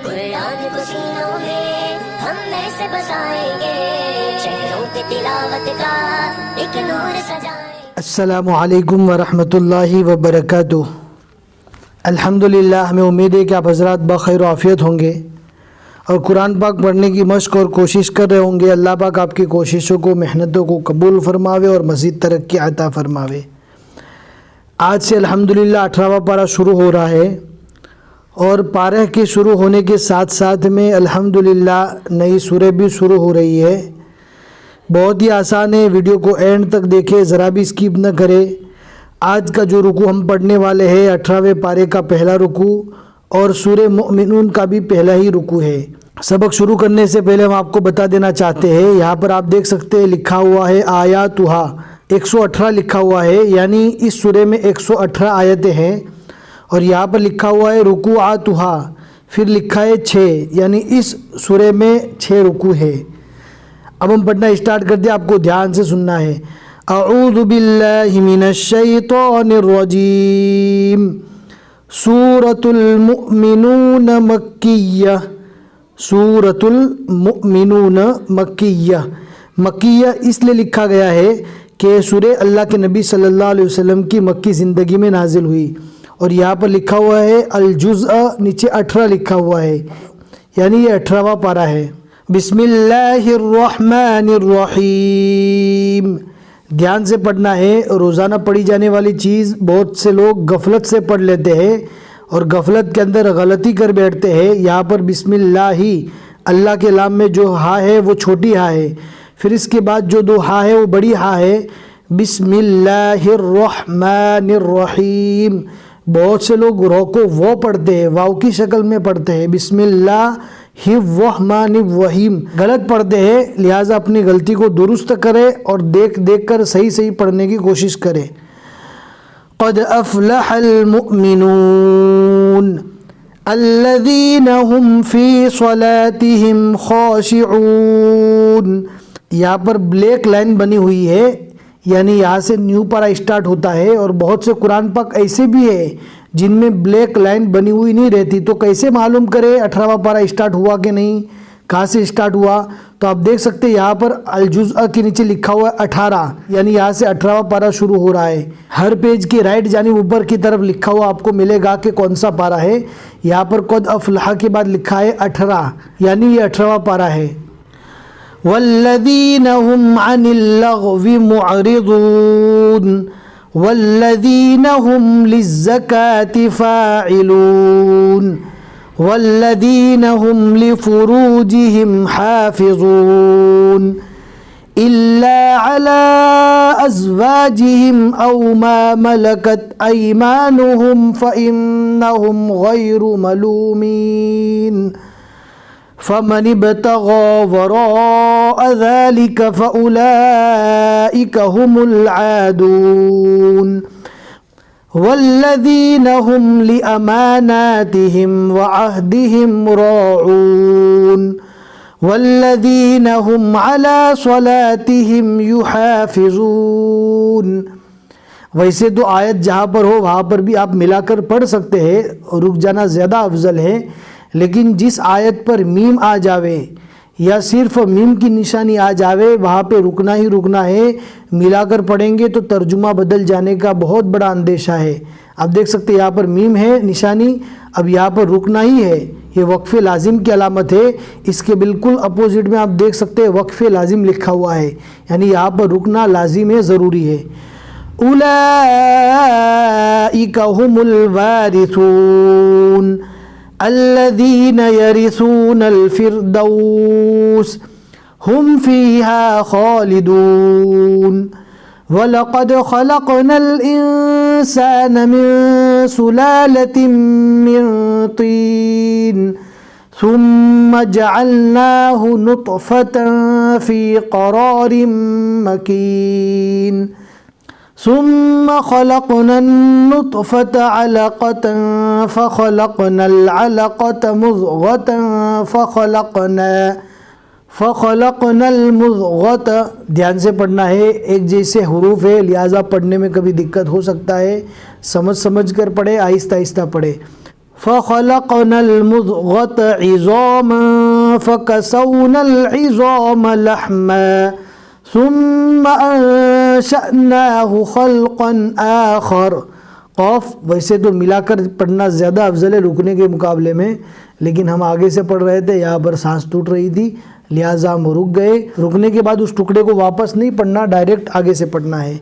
कुरान को सीनों में हम ऐसे बसाएंगे, शहरों पे तिलावत का एक नूर सजाएंगे। अस्सलामु अलैकुम वरहमतुल्लाहि वबरकातुह। अल्हम्दुलिल्लाह, हमें उम्मीद है कि आप हज़रात बख़ैर आफ़ियत होंगे और कुरान पाक पढ़ने की मश्क और कोशिश कर रहे होंगे। अल्लाह पाक आपकी कोशिशों को, मेहनतों को कबूल फरमावे और मज़ीद तरक्की अता फरमावे। आज से अल्हम्दुलिल्लाह 18वां पारा शुरू हो रहा है और पारा के शुरू होने के साथ साथ में अल्हम्दुलिल्लाह नई सूरह भी शुरू हो रही है। बहुत ही आसान है, वीडियो को एंड तक देखें, ज़रा भी स्किप न करें। आज का जो रुकू हम पढ़ने वाले हैं 18वें पारे का पहला रुकू और सूरह मुमिनून का भी पहला ही रुकू है। सबक शुरू करने से पहले हम आपको बता देना चाहते हैं, यहाँ पर आप देख सकते हैं लिखा हुआ है आयातुहा, 118 लिखा हुआ है, यानी इस सूरह में 118 आयतें हैं। और यहाँ पर लिखा हुआ है रुकू आतुहा, फिर लिखा है 6, यानी इस सूरह में 6 रुकू है। अब हम पढ़ना स्टार्ट कर दिया, आपको ध्यान से सुनना है। अऊज़ु बिल्लाहि मिनश शैतानिर रजीम। सूरतुल मुमिनून मक्किय्यह। सूरतुल मुमिनून मक्किय्यह। मक्किय्यह इसलिए लिखा गया है कि सूरह अल्लाह के नबी सल्लल्लाहु अलैहि वसल्लम की मक्की ज़िंदगी में नाजिल हुई। और यहाँ पर लिखा हुआ है अल-जुज़अ, नीचे 18 लिखा हुआ है, यानी ये 18वां पारा है। बिस्मिल्लाहिर्रहमानिर्रहीम। ध्यान से पढ़ना है। रोज़ाना पढ़ी जाने वाली चीज़ बहुत से लोग गफलत से पढ़ लेते हैं और गफलत के अंदर गलती कर बैठते हैं। यहाँ पर बिस्मिल्लाही, अल्लाह के नाम में जो हा है वो छोटी हा है, फिर इसके बाद जो 2 हा है वो बड़ी हा है। बिस्मिल्लाहिर्रहमानिर्रहीम। बहुत से लोग रो को वो पढ़ते हैं, वाव की शक्ल में पढ़ते हैं, बिस्मिल्लाहिर्रहमानिर्रहीम गलत पढ़ते हैं। लिहाजा अपनी गलती को दुरुस्त करें और देख कर सही पढ़ने की कोशिश करें। क़द अफ़लहल मुमिनून अल्लज़ीना हुम फ़ी स्वलातिहिम ख़ाशिऊन। यहाँ पर ब्लैक लाइन बनी हुई है, यानी यहाँ से न्यू पारा स्टार्ट होता है। और बहुत से कुरान पाक ऐसे भी है जिनमें ब्लैक लाइन बनी हुई नहीं रहती, तो कैसे मालूम करें 18वां पारा स्टार्ट हुआ कि नहीं, कहाँ से स्टार्ट हुआ। तो आप देख सकते हैं यहाँ पर अल-जुज़अ के नीचे लिखा हुआ है 18, यानी यहाँ से 18वां पारा शुरू हो रहा है। हर पेज की राइट जानिब ऊपर की तरफ लिखा हुआ आपको मिलेगा कि कौन सा पारा है। यहाँ पर क़द अफ़लह के बाद लिखा है 18, यानी ये 18वां पारा है। वल्लज़ीना हुम अनिल लग़्वी मुअरिदून वल्लज़ीना हुम लिज़्ज़काति फ़ाइलून वल्लज़ीना हुम लिफ़ुरूजिहिम हाफ़िज़ून इल्ला अला अज़वाजिहिम औ मा मलकत अयमानुहुम फ़इन्नहुम गैरु मलूमीन फमन इब्तग़ा वराअ ज़ालिक फ़उलाइक हुमुल आदून वल्लज़ीना हुम लिअमानातिहिम व अहदिहिम राऊन वल्लज़ीना हुम अला स्वलातिहिम युहाफ़िज़ून। वैसे तो आयत जहाँ पर हो वहाँ पर भी आप मिलाकर पढ़ सकते हैं, रुक जाना ज़्यादा अफजल है। लेकिन जिस आयत पर मीम आ जावे या सिर्फ मीम की निशानी आ जावे वहाँ पे रुकना ही रुकना है। मिलाकर पढ़ेंगे तो तर्जुमा बदल जाने का बहुत बड़ा अंदेशा है। आप देख सकते हैं यहाँ पर मीम है निशानी, अब यहाँ पर रुकना ही है। ये वक्फ़े लाजिम की अलामत है। इसके बिल्कुल अपोजिट में आप देख सकते हैं वक्फ़े लाजिम लिखा हुआ है, यानी यहाँ पर रुकना लाजिम है, ज़रूरी है। उलाइका हुमुल वारिसून अल्लज़ीना यरिसूनल फ़िरदौस हुम फ़ीहा ख़ालिदून वलक़द ख़लक़नल इंसान मिन सुलालतिन मिन तीन सुम्मा जअलनाहु नुत्फ़तन फ़ी क़रारिन मकीन सुम्मा ख़लक़नन नुत्फ़ता अलक़तन फ़ख़लक़नल अलक़ता मुज़ग़तन फ़ख़लक़नल मुज़ग़ता। ध्यान से पढ़ना है, एक जैसे हुरूफ है, लिहाजा पढ़ने में कभी दिक्कत हो सकता है। समझ कर पढ़े, आहिस्ता आहिस्ता पढ़े। فخلقنا المضغة عظاما فكسونا العظام لحما ثم انشأناه خلقا آخر. قوف ویسے تو ملا کر پڑھنا زیادہ افضل ہے رکنے کے مقابلے میں، لیکن ہم آگے سے پڑھ رہے تھے، یہاں پر سانس ٹوٹ رہی تھی لہٰذا ہم رک گئے. رکنے کے بعد اس ٹکڑے کو واپس نہیں پڑھنا، ڈائریکٹ آگے سے پڑھنا ہے.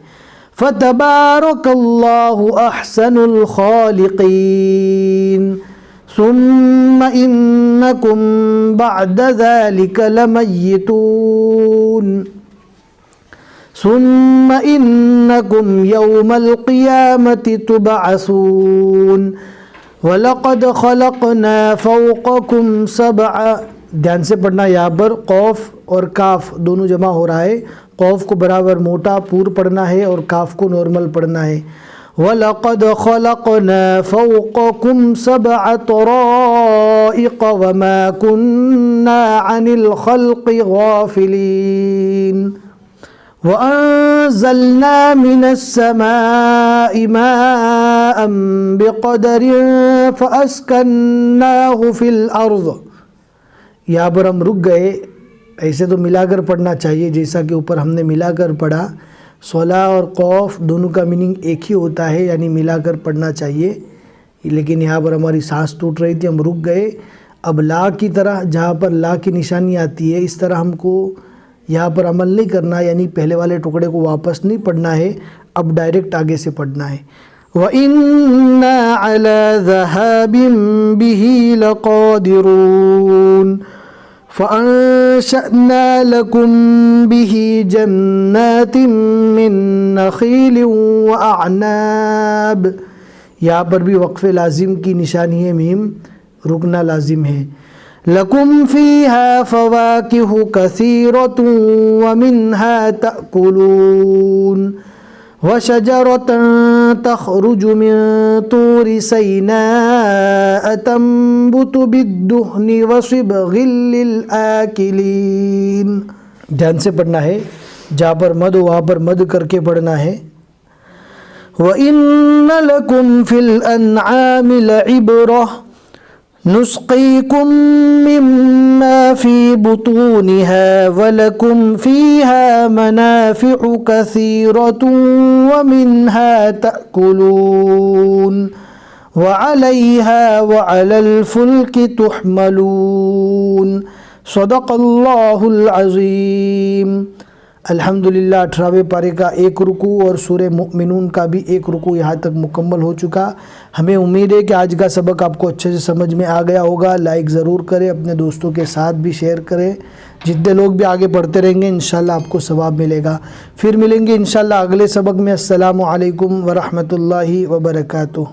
فَتَبَارَكَ اللَّهُ أَحْسَنُ الْخَالِقِينَ ثُمَّ إِنَّكُمْ بَعْدَ ذَلِكَ لَمَيِّتُونَ ثُمَّ إِنَّكُمْ يَوْمَ الْقِيَامَةِ تُبْعَثُونَ وَلَقَدْ خَلَقْنَا فَوْقَكُمْ سَبْعًا. دھیان سے پڑھنا، یہاں پر قوف اور کاف دونوں جمع ہو رہا ہے. قوف کو برابر موٹا پور پڑھنا ہے اور کاف کو نارمل پڑھنا ہے. وَلَقَدْ خَلَقْنَا فَوْقَكُمْ سَبْعَ طَرَائِقَ وَمَا كُنَّا عَنِ الْخَلْقِ غَافِلِينَ وَأَنزَلْنَا مِنَ السَّمَاءِ مَاءً بِقَدَرٍ فَأَسْكَنَّاهُ فِي الْأَرْضِ. یہاں پر ہم رک گئے. ایسے تو ملا کر پڑھنا چاہیے جیسا کہ اوپر ہم نے ملا کر پڑھا. صلا اور قوف دونوں کا میننگ ایک ہی ہوتا ہے، یعنی ملا کر پڑھنا چاہیے، لیکن یہاں پر ہماری سانس ٹوٹ رہی تھی، ہم رک گئے. اب لا کی طرح جہاں پر لا کی نشانی آتی ہے اس طرح ہم کو یہاں پر عمل نہیں کرنا، یعنی پہلے والے ٹکڑے کو واپس نہیں پڑھنا ہے، اب ڈائریکٹ آگے سے پڑھنا ہے. وَإِنَّا عَلَى ذَهَابٍ بِهِ لَقَادِرُونَ فَأَنشَأْنَا لَكُمْ بِهِ جَنَّاتٍ مِّن نَخِيلٍ وَأَعْنَابٍ. یہاں پر بھی وقف لازم کی نشانی ہے، میم رکنا لازم ہے. لَكُمْ فِيهَا فَوَاكِهُ كَثِيرَةٌ وَمِنْهَا تَأْكُلُونَ وَشَجَرَةً تَخْرُجُ مِن طُورِ سَيْنَاءَ تَنبُتُ بِالدُّهْنِ وَصِبْغٍ لِلْآكِلِينَ. دھیان سے پڑھنا ہے، جہاں پر مد ہو وہاں پر مد کر کے پڑھنا ہے. وَإِنَّ لَكُمْ فِي الْأَنْعَامِ لَعِبْرَةً نُسْقِيكُم مِّمَّا فِي بُطُونِهَا وَلَكُمْ فِيهَا مَنَافِعُ كَثِيرَةٌ وَمِنْهَا تَأْكُلُونَ وَعَلَيْهَا وَعَلَى الْفُلْكِ تُحْمَلُونَ. صدق اللہ العظیم. الحمدللہ 18ویں پارے کا ایک رکوع اور سورہ مؤمنون کا بھی ایک رکوع یہاں تک مکمل ہو چکا. ہمیں امید ہے کہ آج کا سبق آپ کو اچھے سے سمجھ میں آ گیا ہوگا. لائک ضرور کریں، اپنے دوستوں کے ساتھ بھی شیئر کریں. جتنے لوگ بھی آگے پڑھتے رہیں گے انشاءاللہ آپ کو ثواب ملے گا. پھر ملیں گے انشاءاللہ اگلے سبق میں. السلام علیکم ورحمۃ اللہ وبرکاتہ.